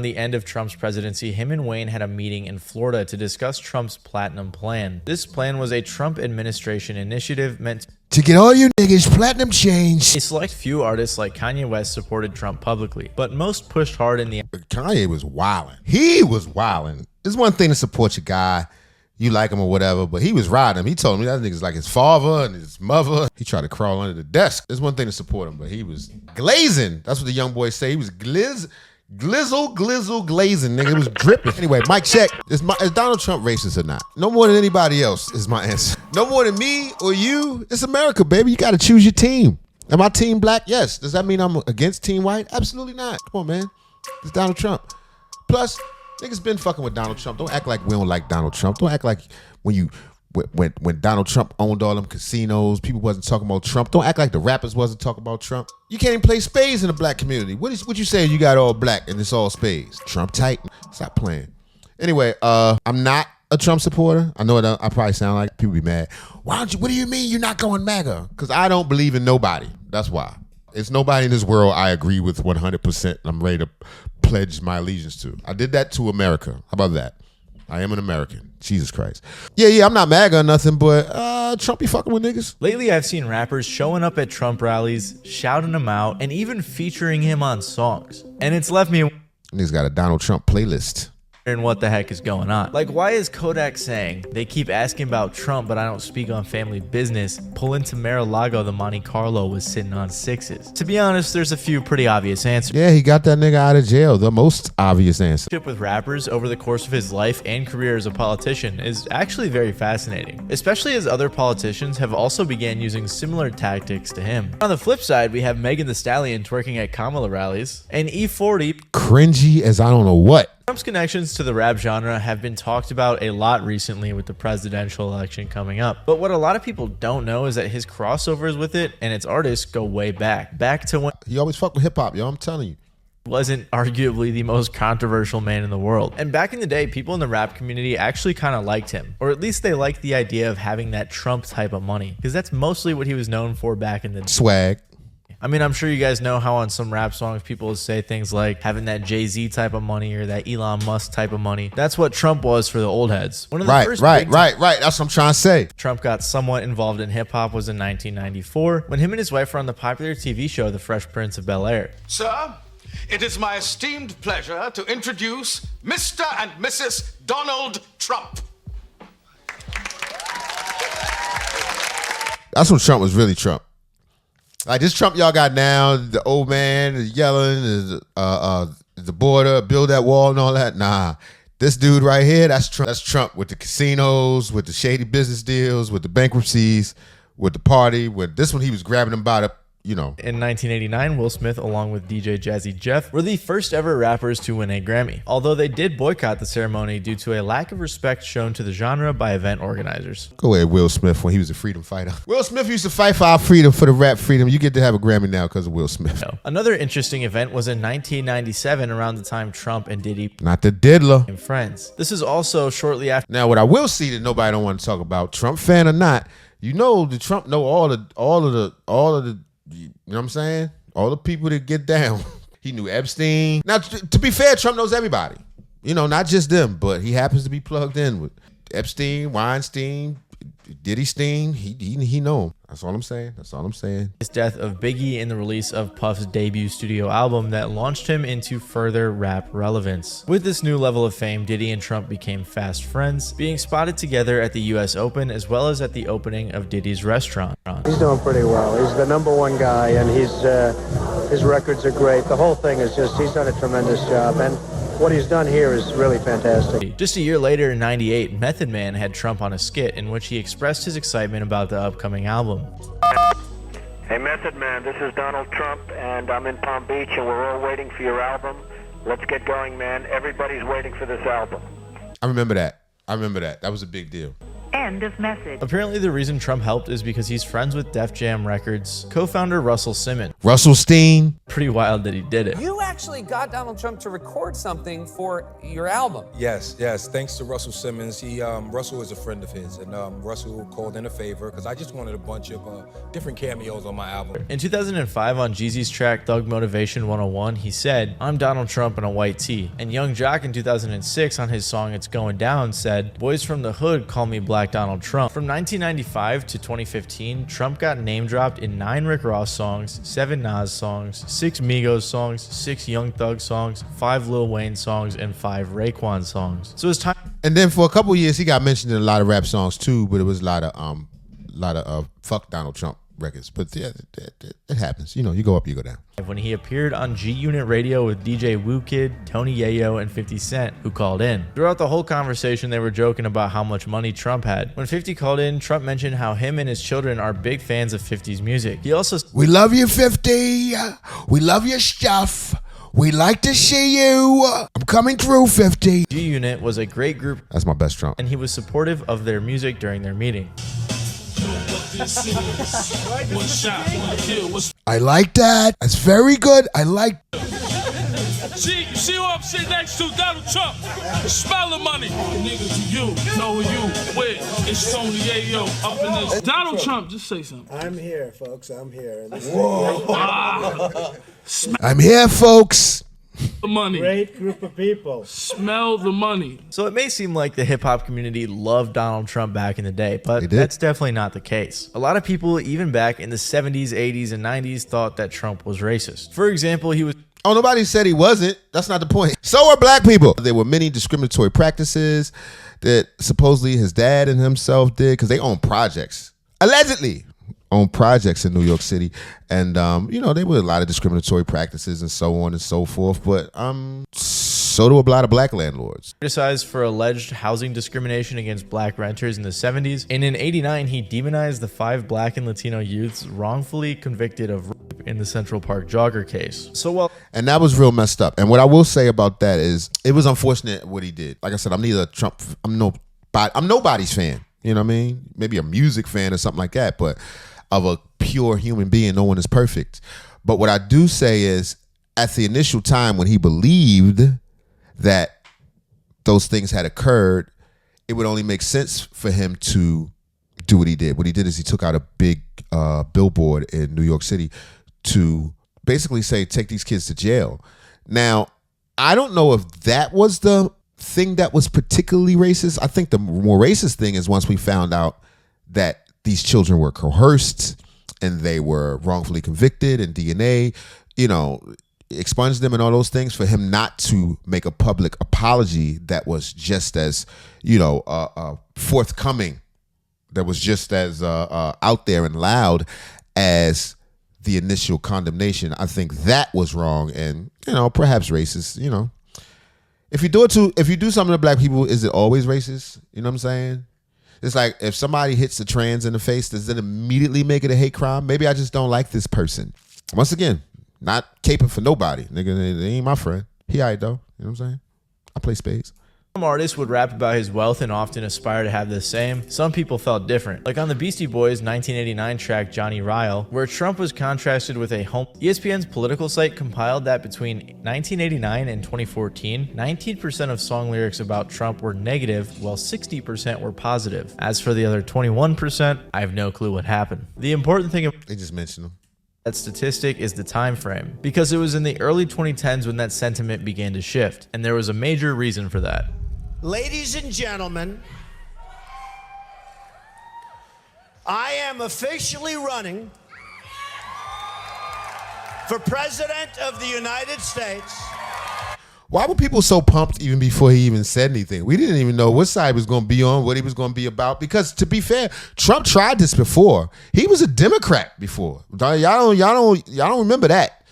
the end of Trump's presidency, him and Wayne had a meeting in Florida to discuss Trump's platinum plan. This plan was a Trump administration initiative meant to get all you niggas platinum change. A select few artists like Kanye West supported Trump publicly, but most pushed hard in the end. Kanye was wilding. He was wilding. It's one thing to support your guy, you like him or whatever, but he was riding him. He told me that nigga's like his father and his mother. He tried to crawl under the desk. It's one thing to support him, but he was glazing. That's what the young boys say. He was glizzle glazing, nigga. It was dripping. Anyway, mic check. Is Donald Trump racist or not? No more than anybody else is my answer. No more than me or you. It's America, baby. You got to choose your team. Am I team black? Yes. Does that mean I'm against team white? Absolutely not. Come on, man. It's Donald Trump. Plus, niggas been fucking with Donald Trump. Don't act like we don't like Donald Trump. Don't act like when Donald Trump owned all them casinos, people wasn't talking about Trump. Don't act like the rappers wasn't talking about Trump. You can't even play spades in the black community. What you saying? You got all black and it's all spades. Trump tight. Stop playing. Anyway, I'm not a Trump supporter. I know I probably sound like people be mad. What do you mean you're not going MAGA? Because I don't believe in nobody. That's why. It's nobody in this world I agree with 100%. I'm ready to pledge my allegiance to. I did that to America. How about that? I am an American. Jesus Christ. Yeah, I'm not MAGA or nothing, but Trump be fucking with niggas. Lately, I've seen rappers showing up at Trump rallies, shouting him out, and even featuring him on songs. And it's left me Niggas got a Donald Trump playlist. wondering what the heck is going on. Like, why is Kodak saying they keep asking about Trump, but I don't speak on family business? Pull into Mar-a-Lago, the Monte Carlo was sitting on sixes. To be honest, there's a few pretty obvious answers. Yeah, he got that nigga out of jail. The most obvious answer. With rappers over the course of his life and career as a politician is actually very fascinating, especially as other politicians have also began using similar tactics to him. On the flip side, we have Megan Thee Stallion twerking at Kamala rallies, and E40 cringy as I don't know what. Trump's connections to the rap genre have been talked about a lot recently with the presidential election coming up. But what a lot of people don't know is that his crossovers with it and its artists go way back to when he always fucked with hip hop, yo. I'm telling you. Wasn't arguably the most controversial man in the world. And back in the day, people in the rap community actually kind of liked him, or at least they liked the idea of having that Trump type of money, because that's mostly what he was known for back in the day. Swag. I mean, I'm sure you guys know how on some rap songs people say things like having that Jay-Z type of money or that Elon Musk type of money. That's what Trump was for the old heads. One of the first right. That's what I'm trying to say. Trump got somewhat involved in hip-hop was in 1994 when him and his wife were on the popular TV show The Fresh Prince of Bel-Air. Sir, it is my esteemed pleasure to introduce Mr. and Mrs. Donald Trump. That's when Trump was really Trump. Like this Trump y'all got now, the old man is yelling, the border, build that wall and all that. Nah, this dude right here, that's Trump. That's Trump with the casinos, with the shady business deals, with the bankruptcies, with the party. With this one, he was grabbing them by the, you know. In 1989, Will Smith, along with DJ Jazzy Jeff, were the first ever rappers to win a Grammy, although they did boycott the ceremony due to a lack of respect shown to the genre by event organizers. Go ahead, Will Smith, when he was a freedom fighter. Will Smith used to fight for our freedom, for the rap freedom. You get to have a Grammy now because of Will Smith. No. Another interesting event was in 1997, around the time Trump and Diddy not the diddler became friends. This is also shortly after. Now, what I will see that nobody don't want to talk about, Trump fan or not, you know, the Trump know all of the. You know what I'm saying? All the people that get down. He knew Epstein. Now, to be fair, Trump knows everybody. You know, not just them, but he happens to be plugged in with Epstein, Weinstein, Diddy Steen. He know him. That's all I'm saying. His death of Biggie and the release of Puff's debut studio album that launched him into further rap relevance. With this new level of fame, Diddy and Trump became fast friends, being spotted together at the US Open as well as at the opening of Diddy's restaurant. He's doing pretty well. He's the #1 guy, and his records are great. The whole thing is just, he's done a tremendous job, and what he's done here is really fantastic. Just a year later in '98, Method Man had Trump on a skit in which he expressed his excitement about the upcoming album. Hey Method Man, this is Donald Trump, and I'm in Palm Beach, and we're all waiting for your album. Let's get going, man. Everybody's waiting for this album. I remember that. That was a big deal. And End of message. Apparently the reason Trump helped is because he's friends with Def Jam Records co-founder Russell Simmons. Russell Steen. Pretty wild that he did it. You actually got Donald Trump to record something for your album. Yes. Thanks to Russell Simmons. Russell is a friend of his, and Russell called in a favor because I just wanted a bunch of different cameos on my album. In 2005, on Jeezy's track Thug Motivation 101, he said, "I'm Donald Trump in a white tee." And Young Jock in 2006, on his song It's Going Down, said, "Boys from the hood call me Black Donald Trump." From 1995 to 2015, Trump got name dropped in 9 Rick Ross songs, 7 Nas songs, 6 Migos songs, 6 Young Thug songs, 5 Lil Wayne songs, and 5 Raekwon songs. So it's time. And then for a couple years, he got mentioned in a lot of rap songs too, but it was a lot of fuck Donald Trump records. But yeah, it happens. You know, you go up, you go down. When he appeared on G-Unit Radio with DJ Woo Kid, Tony Yayo, and 50 Cent, who called in. Throughout the whole conversation, they were joking about how much money Trump had. When 50 called in, Trump mentioned how him and his children are big fans of 50's music. He also "We love you, 50. We love your stuff. We like to see you. I'm coming through, 50. G-Unit was a great group. That's my best Trump. And he was supportive of their music during their meeting. I like that. That's very good. I like. See who I'm sitting next to? Donald Trump. Smell the money. Niggas, you know who you with. It's Tony Yayo up in this. Donald Trump, just say something. I'm here, folks. I'm here. I'm here, folks. The money. Great group of people. Smell the money. So it may seem like the hip-hop community loved Donald Trump back in the day, but that's definitely not the case. A lot of people, even back in the 70s, 80s, and 90s, thought that Trump was racist. For example, he was... Oh, nobody said he wasn't. That's not the point. So are black people. There were many discriminatory practices that supposedly his dad and himself did because they own projects. Allegedly own projects in New York City. And, there were a lot of discriminatory practices and so on and so forth. But so do a lot of black landlords. Criticized for alleged housing discrimination against black renters in the 70s. And in 89, he demonized the 5 black and Latino youths wrongfully convicted of rape in the Central Park jogger case. And that was real messed up. And what I will say about that is it was unfortunate what he did. Like I said, I'm neither Trump, I'm nobody's fan. You know what I mean? Maybe a music fan or something like that. But of a pure human being, no one is perfect. But what I do say is at the initial time when he believed that those things had occurred, it would only make sense for him to do what he did. What he did is he took out a big billboard in New York City to basically say, take these kids to jail. Now, I don't know if that was the thing that was particularly racist. I think the more racist thing is once we found out that these children were coerced and they were wrongfully convicted and DNA, expunged them and all those things, for him not to make a public apology that was just as, forthcoming, that was just as out there and loud as the initial condemnation. I think that was wrong and, perhaps racist, If you do something to black people, is it always racist? You know what I'm saying? It's like if somebody hits a trans in the face, does it immediately make it a hate crime? Maybe I just don't like this person. Once again, not caping for nobody. Nigga, they ain't my friend. He all right, though. You know what I'm saying? I play spades. Some artists would rap about his wealth and often aspire to have the same. Some people felt different. Like on the Beastie Boys' 1989 track Johnny Ryle, where Trump was contrasted with a home. ESPN's political site compiled that between 1989 and 2014, 19% of song lyrics about Trump were negative, while 60% were positive. As for the other 21%, I have no clue what happened. The important thing they just mentioned them. That statistic is the time frame, because it was in the early 2010s when that sentiment began to shift, and there was a major reason for that. Ladies and gentlemen, I am officially running for President of the United States. Why were people so pumped even before he even said anything? We didn't even know what side he was going to be on, what he was going to be about. Because to be fair, Trump tried this before. He was a Democrat before. Y'all don't remember that.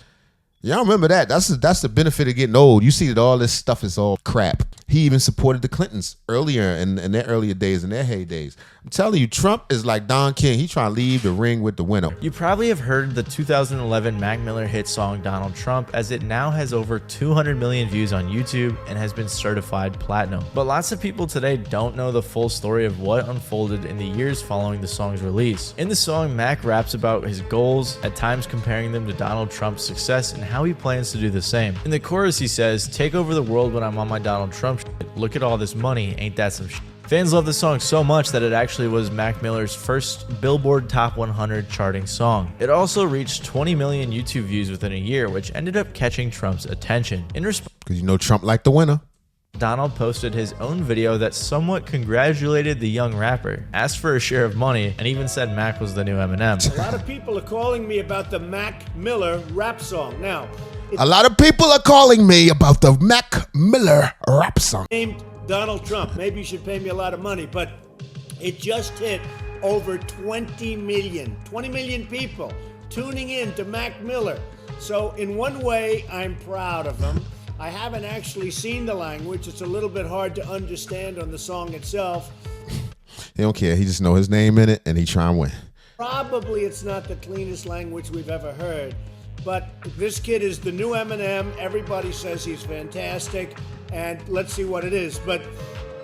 Y'all remember that. That's the benefit of getting old. You see that all this stuff is all crap. He even supported the Clintons earlier in their earlier days, in their heydays. I'm telling you, Trump is like Don King. He trying to leave the ring with the winner. You probably have heard the 2011 Mac Miller hit song Donald Trump, as it now has over 200 million views on YouTube and has been certified platinum. But lots of people today don't know the full story of what unfolded in the years following the song's release. In the song, Mac raps about his goals, at times comparing them to Donald Trump's success and how he plans to do the same. In the chorus, he says, "Take over the world when I'm on my Donald Trump shit. Look at all this money, ain't that some shit?" Fans love the song so much that it actually was Mac Miller's first Billboard Top 100 charting song. It also reached 20 million YouTube views within a year, which ended up catching Trump's attention. In response, Because you know Trump like the winner. Donald posted his own video that somewhat congratulated the young rapper, asked for a share of money, and even said Mac was the new Eminem. A lot of people are calling me about the Mac Miller rap song. Now, A lot of people are calling me about the Mac Miller rap song. named Donald Trump. Maybe you should pay me a lot of money, but it just hit over 20 million people tuning in to Mac Miller. So in one way, I'm proud of him. I haven't actually seen the language. It's a little bit hard to understand on the song itself. He don't care. He just know his name in it, and he try and win. Probably it's not the cleanest language we've ever heard, but this kid is the new Eminem. Everybody says he's fantastic, and let's see what it is. But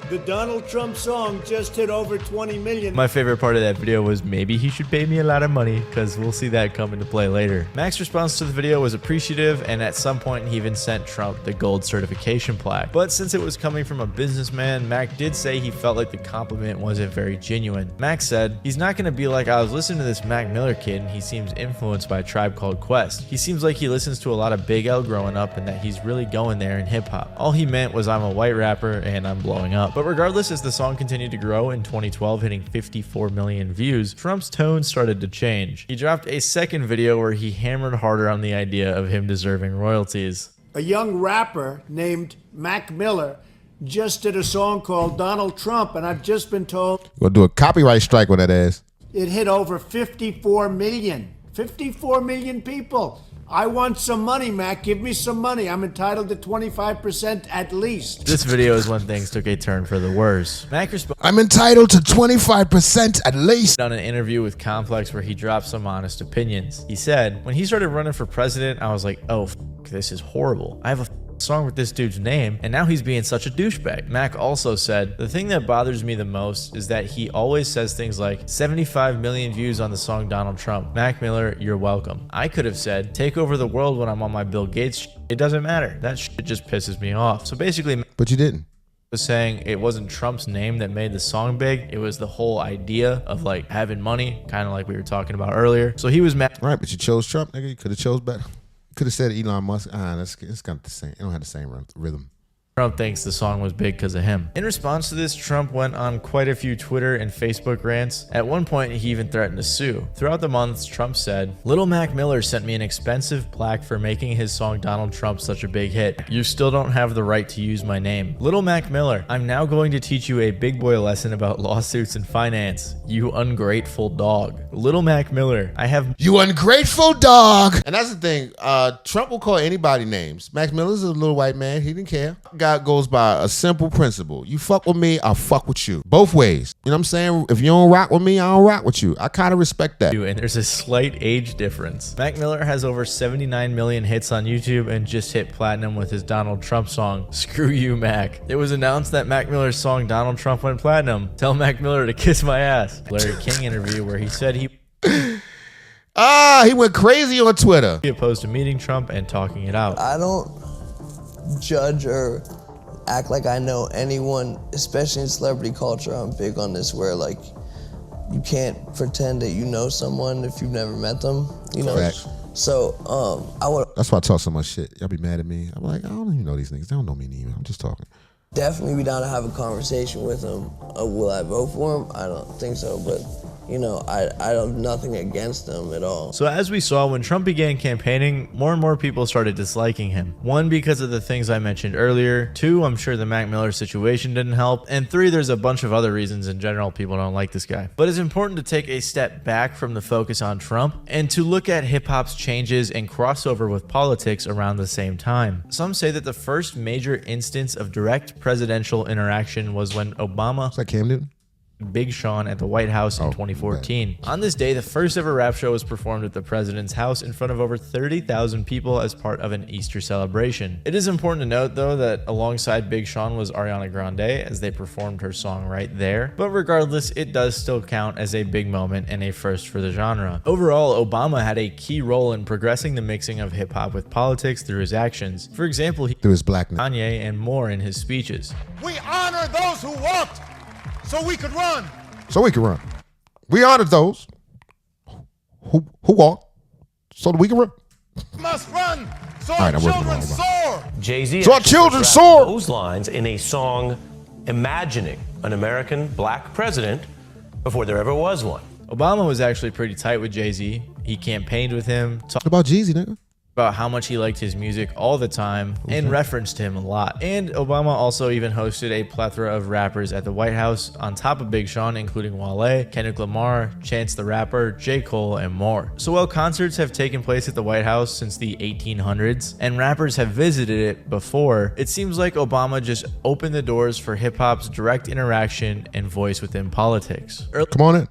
the Donald Trump song just hit over 20 million. My favorite part of that video was maybe he should pay me a lot of money, because we'll see that come into play later. Mac's response to the video was appreciative, and at some point he even sent Trump the gold certification plaque. But since it was coming from a businessman, Mac did say he felt like the compliment wasn't very genuine. Mac said, "He's not going to be like, I was listening to this Mac Miller kid and he seems influenced by a Tribe Called Quest. He seems like he listens to a lot of Big L growing up and that he's really going there in hip hop. All he meant was I'm a white rapper and I'm blowing up." But regardless, as the song continued to grow in 2012, hitting 54 million views, Trump's tone started to change. He dropped a second video where he hammered harder on the idea of him deserving royalties. A young rapper named Mac Miller just did a song called Donald Trump, and I've just been told We'll do a copyright strike with that ass. it hit over 54 million. 54 million people. I want some money, Mac. Give me some money. I'm entitled to 25% at least. This video is when things took a turn for the worse. Mac responded I'm entitled to 25% at least. on an interview with Complex where he dropped some honest opinions. He said, "When he started running for president, I was like, oh, this is horrible. I have a song with this dude's name, and now he's being such a douchebag." Mac also said, "The thing that bothers me the most is that he always says things like 75 million views on the song Donald Trump. Mac Miller, you're welcome. I could have said, take over the world when I'm on my Bill Gates shit. It doesn't matter. That shit just pisses me off." So basically, Mac But you didn't. was saying it wasn't Trump's name that made the song big. It was the whole idea of like having money, kind of like we were talking about earlier. So he was mad. Right, but you chose Trump, nigga. You could have chose better. Could have said Elon Musk. It's kind of the same. It don't have the same rhythm. Trump thinks the song was big because of him. In response to this, Trump went on quite a few Twitter and Facebook rants. At one point, he even threatened to sue. Throughout the months, Trump said, "Little Mac Miller sent me an expensive plaque for making his song Donald Trump such a big hit. You still don't have the right to use my name. Little Mac Miller, I'm now going to teach you a big boy lesson about lawsuits and finance. You ungrateful dog. Little Mac Miller, I have..." You ungrateful dog. And that's the thing. Trump will call anybody names. Mac Miller's a little white man. He didn't care. God goes by a simple principle. You fuck with me, I'll fuck with you. Both ways. You know what I'm saying? If you don't rock with me, I don't rock with you. I kind of respect that. And there's a slight age difference. Mac Miller has over 79 million hits on YouTube and just hit platinum with his Donald Trump song, Screw You, Mac. It was announced that Mac Miller's song Donald Trump went platinum. Tell Mac Miller to kiss my ass. Larry King interview where he said he He went crazy on Twitter. opposed to meeting Trump and talking it out. I don't judge or act like I know anyone, especially in celebrity culture. I'm big on this where like you can't pretend that you know someone if you've never met them, you know. Correct. So I would That's why I talk so much shit. Y'all be mad at me. I'm like, I don't even know these niggas. They don't know me neither. I'm just talking. definitely be down to have a conversation with him. Will I vote for him? I don't think so, but you know, I have nothing against him at all. So as we saw, when Trump began campaigning, more and more people started disliking him. 1, because of the things I mentioned earlier. 2, I'm sure the Mac Miller situation didn't help. And 3, there's a bunch of other reasons in general people don't like this guy. But it's important to take a step back from the focus on Trump and to look at hip-hop's changes and crossover with politics around the same time. Some say that the first major instance of direct presidential interaction was when Obama Is that Cam Newton? Big Sean at the White House in 2014. On this day, the first ever rap show was performed at the president's house in front of over 30,000 people as part of an Easter celebration. It is important to note, though, that alongside Big Sean was Ariana Grande as they performed her song right there. But regardless, it does still count as a big moment and a first for the genre. Overall, Obama had a key role in progressing the mixing of hip-hop with politics through his actions. For example, he through his blackness, Kanye, and more in his speeches. We honor those who walked so we could run. So we can run. We honored those who walked so that we can run. Must run so All right, our I'm working children on it. soar. Jay-Z So our children soar. those lines in a song imagining an American black president before there ever was one. Obama was actually pretty tight with Jay-Z. He campaigned with him, talked What about Jeezy, nigga? about how much he liked his music all the time, and referenced him a lot. And Obama also even hosted a plethora of rappers at the White House on top of Big Sean, including Wale, Kendrick Lamar, Chance the Rapper, J. Cole, and more. So while concerts have taken place at the White House since the 1800s, and rappers have visited it before, it seems like Obama just opened the doors for hip-hop's direct interaction and voice within politics. Come on in.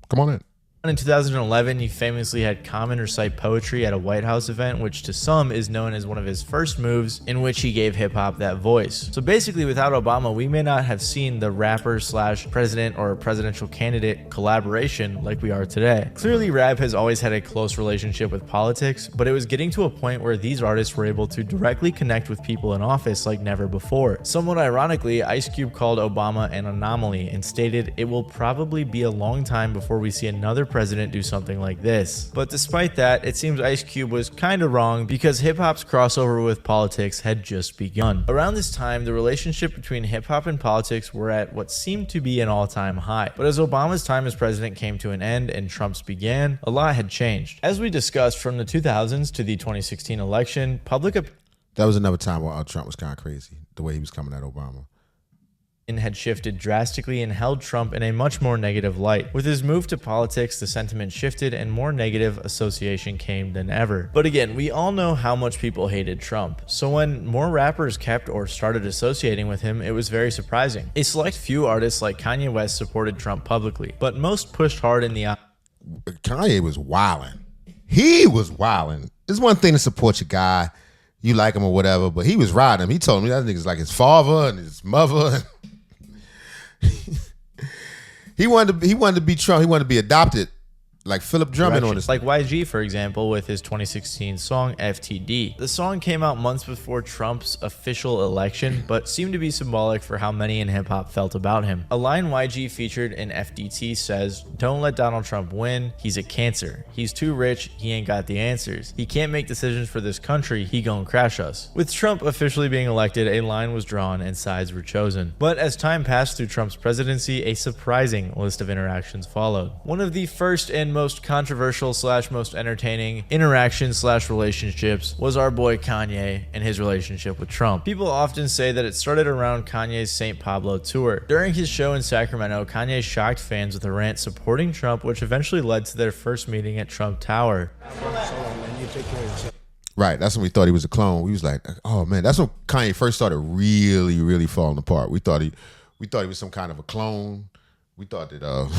Come on in. In 2011, he famously had Common recite poetry at a White House event, which to some is known as one of his first moves in which he gave hip-hop that voice. So basically, without Obama, we may not have seen the rapper/president or presidential candidate collaboration like we are today. Clearly, rap has always had a close relationship with politics, but it was getting to a point where these artists were able to directly connect with people in office like never before. Somewhat ironically, Ice Cube called Obama an anomaly and stated it will probably be a long time before we see another president do something like this. But despite that, it seems Ice Cube was kind of wrong because hip-hop's crossover with politics had just begun. Around this time, the relationship between hip-hop and politics were at what seemed to be an all-time high. But as Obama's time as president came to an end and Trump's began, a lot had changed. As we discussed, from the 2000s to the 2016 election, That was another time where Trump was kind of crazy, the way he was coming at Obama. Had shifted drastically and held Trump in a much more negative light. With his move to politics, the sentiment shifted and more negative association came than ever. But again, we all know how much people hated Trump, so when more rappers kept or started associating with him, it was very surprising. A select few artists like Kanye West supported Trump publicly, but most pushed hard in the Kanye was wilding. He was wilding. It's one thing to support your guy, you like him or whatever, but he was riding him. He told me that nigga's like his father and his mother. He wanted to be Trump. He wanted to be adopted, like Philip Drummond on his. Like YG, for example, with his 2016 song FTD. The song came out months before Trump's official election, but seemed to be symbolic for how many in hip-hop felt about him. A line YG featured in FDT says, "Don't let Donald Trump win. He's a cancer. He's too rich. He ain't got the answers. He can't make decisions for this country. He gon' crash us." With Trump officially being elected, a line was drawn and sides were chosen. But as time passed through Trump's presidency, a surprising list of interactions followed. One of the first and most controversial / most entertaining interactions / relationships was our boy Kanye and his relationship with Trump. People often say that it started around Kanye's St. Pablo tour. During his show in Sacramento, Kanye shocked fans with a rant supporting Trump, which eventually led to their first meeting at Trump Tower. Right, that's when we thought he was a clone. We was like, oh man, that's when Kanye first started really, really falling apart. We thought he was some kind of a clone. We thought that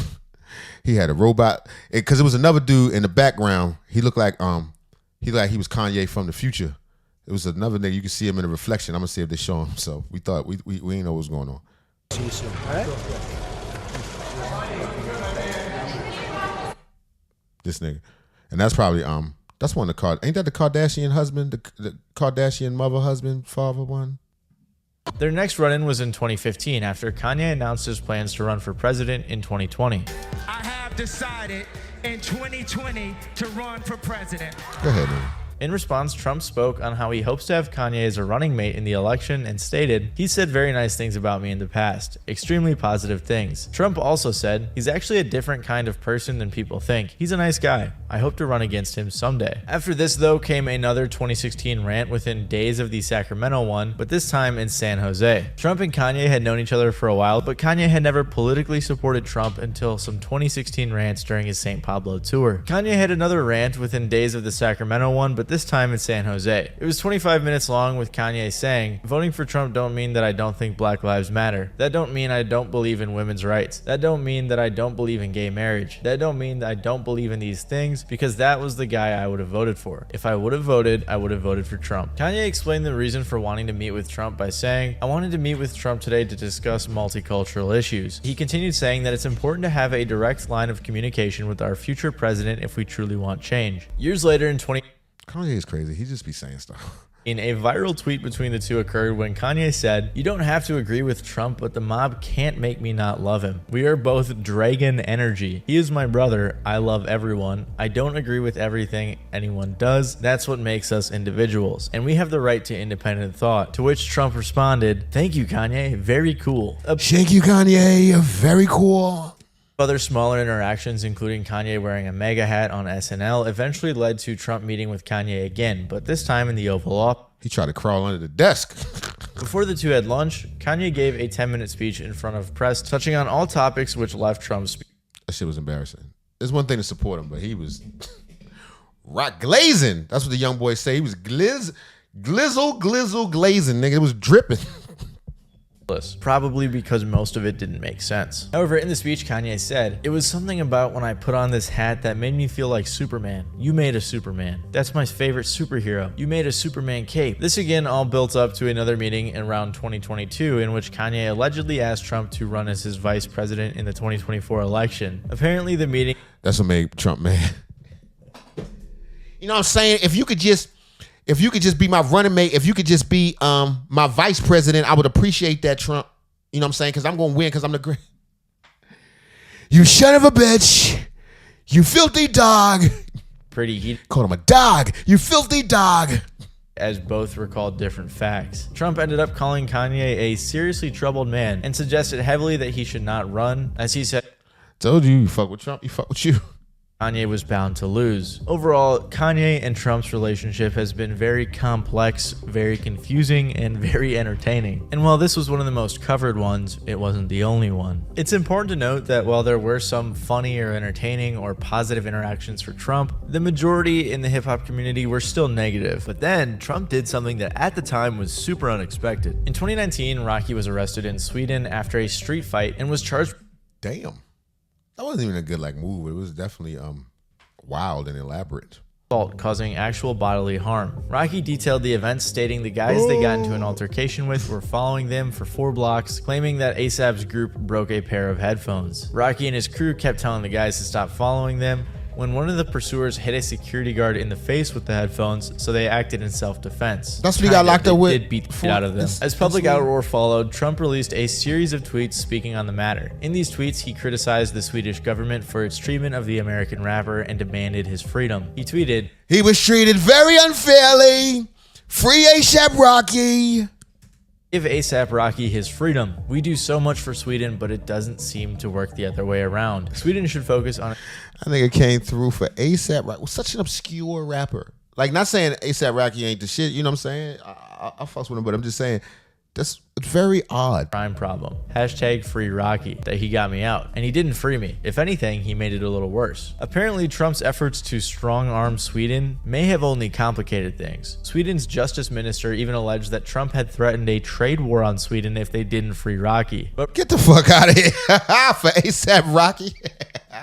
he had a robot, because it was another dude in the background. He looked like he was Kanye from the future. It was another nigga. You can see him in the reflection. I'm gonna see if they show him. So we thought we didn't know what was going on. See you soon. All right? This nigga, and that's probably that's one of the ain't that the Kardashian husband, the Kardashian mother, husband, father one? Their next run-in was in 2015 after Kanye announced his plans to run for president in 2020. I have decided in 2020 to run for president. Go ahead, man. In response, Trump spoke on how he hopes to have Kanye as a running mate in the election and stated, "He said very nice things about me in the past, extremely positive things." Trump also said, "He's actually a different kind of person than people think. He's a nice guy. I hope to run against him someday." After this, though, came another 2016 rant within days of the Sacramento one, but this time in San Jose. Trump and Kanye had known each other for a while, but Kanye had never politically supported Trump until some 2016 rants during his St. Pablo tour. Kanye had another rant within days of the Sacramento one, but this time in San Jose. It was 25 minutes long with Kanye saying, "Voting for Trump don't mean that I don't think Black Lives Matter. That don't mean I don't believe in women's rights. That don't mean that I don't believe in gay marriage. That don't mean that I don't believe in these things, because that was the guy I would have voted for. If I would have voted, I would have voted for Trump." Kanye explained the reason for wanting to meet with Trump by saying, "I wanted to meet with Trump today to discuss multicultural issues." He continued saying that it's important to have a direct line of communication with our future president if we truly want change. Years later in Kanye is crazy. He just be saying stuff. In a viral tweet between the two occurred when Kanye said, "You don't have to agree with Trump, but the mob can't make me not love him. We are both dragon energy. He is my brother. I love everyone. I don't agree with everything anyone does. That's what makes us individuals. And we have the right to independent thought." To which Trump responded, "Thank you, Kanye. Very cool." Thank you, Kanye. Very cool. Other smaller interactions, including Kanye wearing a MAGA hat on SNL, eventually led to Trump meeting with Kanye again, but this time in the Oval Office. He tried to crawl under the desk. Before the two had lunch, Kanye gave a 10-minute speech in front of press, touching on all topics which left Trump's. That shit was embarrassing. It's one thing to support him, but he was rock glazing. That's what the young boys say. He was glizzle glazing, nigga. It was dripping. Probably because most of it didn't make sense. However, in the speech, Kanye said, "It was something about when I put on this hat that made me feel like Superman. You made a Superman. That's my favorite superhero. You made a Superman cape." This again all built up to another meeting in around 2022 in which Kanye allegedly asked Trump to run as his vice president in the 2024 election. Apparently the meeting... That's what made Trump mad. You know what I'm saying? If you could just be my running mate, if you could just be my vice president, I would appreciate that, Trump. You know what I'm saying? Because I'm going to win because I'm the great. You son of a bitch. You filthy dog. Pretty heated. Called him a dog. You filthy dog. As both recalled different facts. Trump ended up calling Kanye a seriously troubled man and suggested heavily that he should not run. As he said, "Told you, you fuck with Trump, you fuck with you." Kanye was bound to lose. Overall, Kanye and Trump's relationship has been very complex, very confusing, and very entertaining. And while this was one of the most covered ones, it wasn't the only one. It's important to note that while there were some funny or entertaining or positive interactions for Trump, the majority in the hip-hop community were still negative. But then, Trump did something that at the time was super unexpected. In 2019, Rocky was arrested in Sweden after a street fight and was charged. Damn. That wasn't even a good move. It was definitely wild and elaborate. Causing actual bodily harm. Rocky detailed the events, stating the guys they got into an altercation with were following them for 4 blocks, claiming that ASAP's group broke a pair of headphones. Rocky and his crew kept telling the guys to stop following them, when one of the pursuers hit a security guard in the face with the headphones, so they acted in self-defense. That's what he got locked up with. Did beat the shit out of them. As public outroar followed, Trump released a series of tweets speaking on the matter. In these tweets, he criticized the Swedish government for its treatment of the American rapper and demanded his freedom. He tweeted, "He was treated very unfairly. Free ASAP Rocky. Give ASAP Rocky his freedom. We do so much for Sweden, but it doesn't seem to work the other way around. Sweden should focus on..." I think it came through for ASAP Rocky. Such an obscure rapper. Not saying ASAP Rocky ain't the shit, you know what I'm saying? I fucks with him, but I'm just saying that's very odd. Crime problem. Hashtag free Rocky. That he got me out. And he didn't free me. If anything, he made it a little worse. Apparently, Trump's efforts to strong-arm Sweden may have only complicated things. Sweden's justice minister even alleged that Trump had threatened a trade war on Sweden if they didn't free Rocky. But get the fuck out of here. For ASAP Rocky.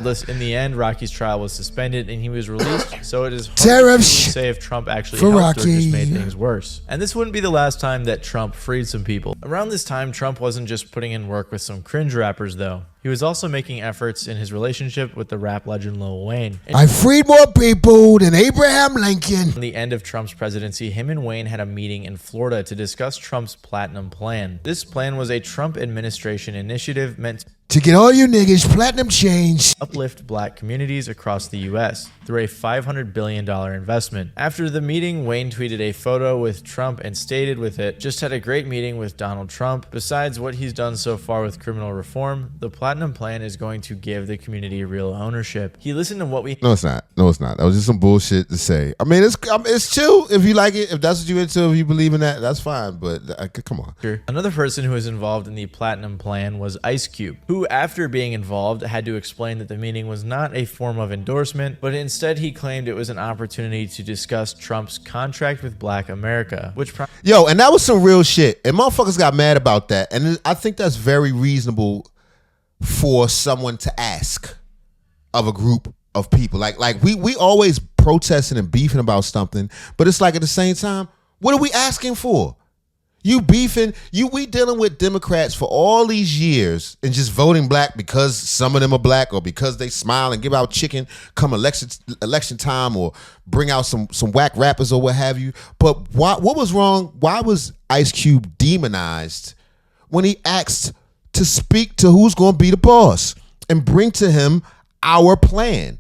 In the end, Rocky's trial was suspended and he was released, so it is hard to say if Trump actually helped or just made things worse. And this wouldn't be the last time that Trump freed some people. Around this time, Trump wasn't just putting in work with some cringe rappers, though. He was also making efforts in his relationship with the rap legend Lil Wayne. I freed more people than Abraham Lincoln. At the end of Trump's presidency, him and Wayne had a meeting in Florida to discuss Trump's Platinum Plan. This plan was a Trump administration initiative meant to get all you niggas platinum change. Uplift black communities across the U.S. through a $500 billion investment. After the meeting, Wayne tweeted a photo with Trump and stated with it, "Just had a great meeting with Donald Trump. Besides what he's done so far with criminal reform, the Platinum Plan is going to give the community real ownership." He listened to what we... No, it's not. No, it's not. That was just some bullshit to say. I mean, it's chill if you like it. If that's what you into, if you believe in that, that's fine. But come on. Another person who was involved in the Platinum Plan was Ice Cube, who after being involved had to explain that the meeting was not a form of endorsement, but instead he claimed it was an opportunity to discuss Trump's contract with Black America, which... Yo, and that was some real shit. And motherfuckers got mad about that. And I think that's very reasonable for someone to ask of a group of people. Like we always protesting and beefing about something, but it's like at the same time, what are we asking for? You beefing, we dealing with Democrats for all these years and just voting black because some of them are black or because they smile and give out chicken come election time or bring out some whack rappers or what have you. But what was wrong? Why was Ice Cube demonized when he asked to speak to who's going to be the boss and bring to him our plan?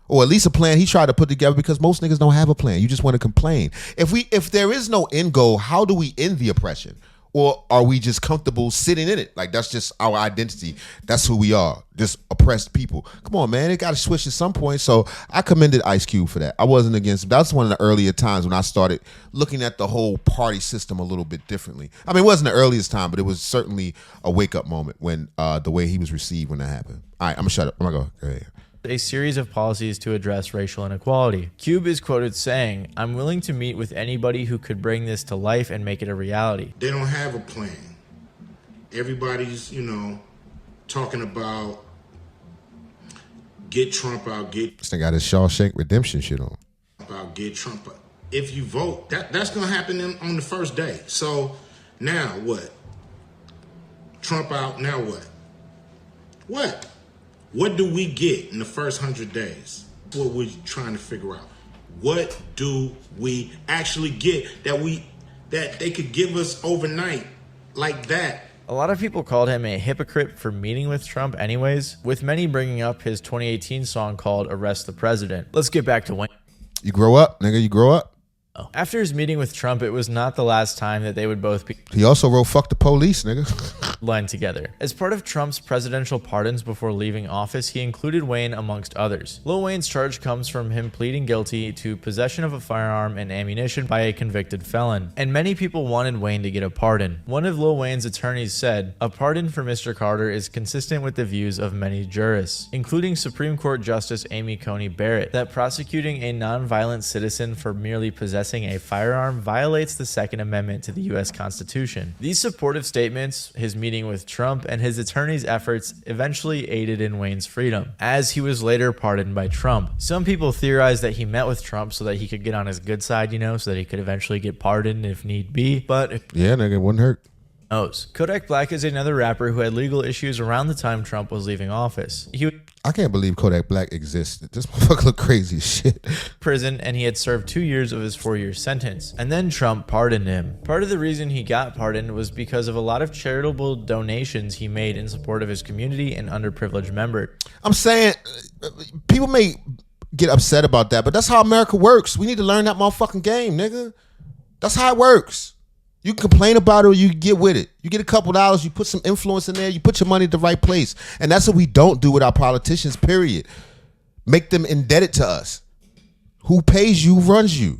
Or at least a plan he tried to put together, because most niggas don't have a plan. You just want to complain. If there is no end goal, how do we end the oppression? Or are we just comfortable sitting in it? Like, that's just our identity. That's who we are, just oppressed people. Come on, man. It got to switch at some point. So I commended Ice Cube for that. I wasn't against him. That's one of the earlier times when I started looking at the whole party system a little bit differently. I mean, it wasn't the earliest time, but it was certainly a wake-up moment when the way he was received when that happened. All right, I'm going to shut up. I'm going to go ahead. A series of policies to address racial inequality. Cube is quoted saying, "I'm willing to meet with anybody who could bring this to life and make it a reality." They don't have a plan. Everybody's, talking about get Trump out, This thing got his Shawshank Redemption shit on. About get Trump out. If you vote, that's going to happen on the first day. So now what? Trump out, now what? What? What do we get in the first 100 days? What we're trying to figure out. What do we actually get that they could give us overnight like that? A lot of people called him a hypocrite for meeting with Trump anyways, with many bringing up his 2018 song called "Arrest the President." Let's get back to Wayne. You grow up, nigga. You grow up. After his meeting with Trump, it was not the last time that they would both be... He also wrote "fuck the police," nigga. ...line together. As part of Trump's presidential pardons before leaving office, he included Wayne amongst others. Lil Wayne's charge comes from him pleading guilty to possession of a firearm and ammunition by a convicted felon. And many people wanted Wayne to get a pardon. One of Lil Wayne's attorneys said, "A pardon for Mr. Carter is consistent with the views of many jurists, including Supreme Court Justice Amy Coney Barrett, that prosecuting a non-violent citizen for merely possessing a firearm violates the Second Amendment to the U.S. Constitution." These supportive statements, his meeting with Trump, and his attorney's efforts eventually aided in Wayne's freedom, as he was later pardoned by Trump. Some people theorize that he met with Trump so that he could get on his good side, so that he could eventually get pardoned if need be, but... Yeah, nigga, it wouldn't hurt. Kodak Black is another rapper who had legal issues around the time Trump was leaving office. I can't believe Kodak Black existed. This motherfucker look crazy as shit. Prison, and he had served 2 years of his 4-year sentence. And then Trump pardoned him. Part of the reason he got pardoned was because of a lot of charitable donations he made in support of his community and underprivileged members. I'm saying, people may get upset about that, but that's how America works. We need to learn that motherfucking game, nigga. That's how it works. You can complain about it or you can get with it. You get a couple dollars, you put some influence in there, you put your money at the right place. And that's what we don't do with our politicians, period. Make them indebted to us. Who pays you runs you.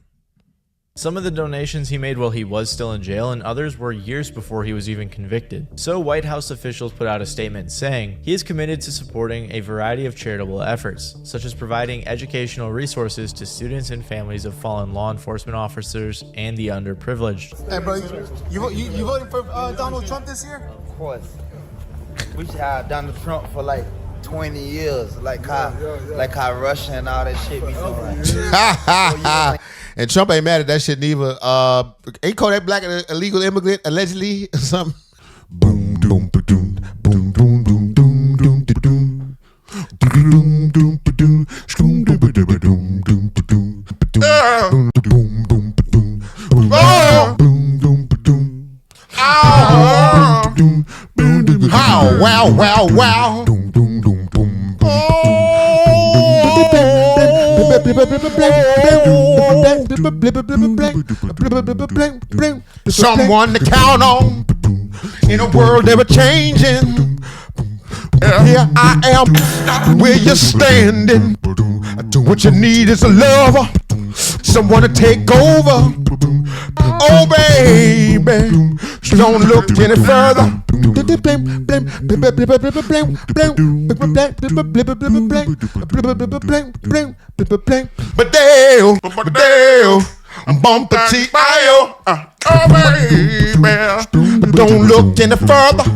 Some of the donations he made while he was still in jail, and others were years before he was even convicted. So White House officials put out a statement saying he is committed to supporting a variety of charitable efforts, such as providing educational resources to students and families of fallen law enforcement officers and the underprivileged. Hey, bro, you voting for Donald Trump this year? Of course. We should have Donald Trump for like 20 years, like how Russia and all that shit be doing. And Trump ain't mad at that shit neither. Ain't Kodak Black an illegal immigrant allegedly or something? Boom, boom, boom, boom, boom, boom, boom, boom, boom, boom, boom, boom, boom, boom, wow, wow, wow, wow. Someone to count on in a world ever changing. Here I am, where you're standing. What you need is a lover, someone to take over. Oh baby, don't look any further. Badeo, bumper T-I-O. Oh baby, don't look any further.